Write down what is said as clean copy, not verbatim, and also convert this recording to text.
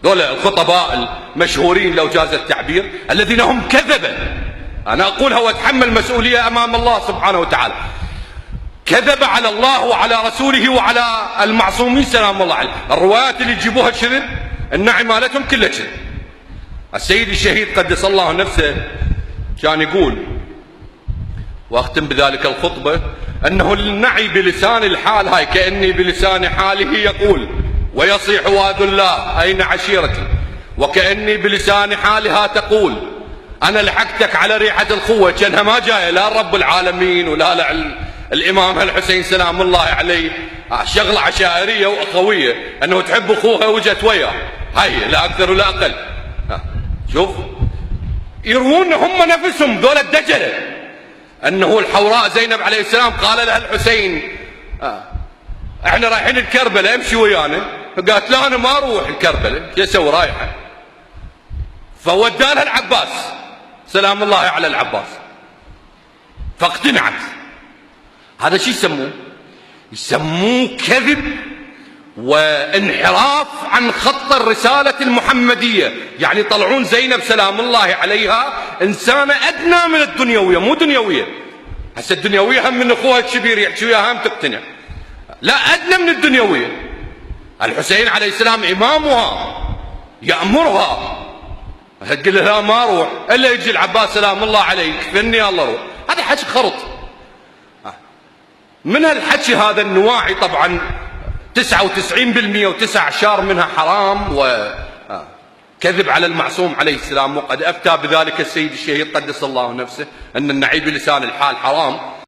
دول الخطباء المشهورين لو جاز التعبير الذين هم كذبة، أنا أقولها وأتحمل مسؤولية أمام الله سبحانه وتعالى، كذب على الله وعلى رسوله وعلى المعصومين سلام الله عليه. الروايات اللي يجيبوها كذب، النعي مالتهم كلها كذب. السيد الشهيد قدس الله نفسه كان يقول، واختم بذلك الخطبة، انه النعي بلسان الحال، هاي كأني بلسان حاله يقول ويصيح واذ الله اين عشيرتي، وكأني بلسان حالها تقول انا لحقتك على ريحة الخوة، كانها ما جاية لا رب العالمين ولا الامام الحسين سلام الله عليه، شغلة عشائرية واخوية، انه تحب اخوها وجت وياه، هاي لا اكثر ولا اقل. شوف يروون هم نفسهم ذول الدجلة، انه الحوراء زينب عليه السلام قال لها الحسين احنا رايحين الكربلاء امشي ويانا، فقالت لا انا ما اروح الكربلاء، شو اسوي رايحه؟ فودالها العباس سلام الله على العباس، فاقتنعت. هذا شو يسموه؟ يسموه كذب وانحراف عن خط الرسالة المحمدية، يعني يطلعون زينب سلام الله عليها إنسانة أدنى من الدنيوية، مو دنيوية، هسه الدنيوية هم من أخوها الكبير يحكي وياها هم تقتنع، لا أدنى من الدنيوية. الحسين عليه السلام إمامها يأمرها، تقول له لا ما أروح إلا يجي العباس سلام الله عليه يكفني الله أروح. هذا حكي خرط. من الحكي هذا النواعي طبعا 99% وتسع أعشار منها حرام وكذب على المعصوم عليه السلام، وقد أفتى بذلك السيد الشهيد قدس الله نفسه أن النعي بلسان الحال حرام.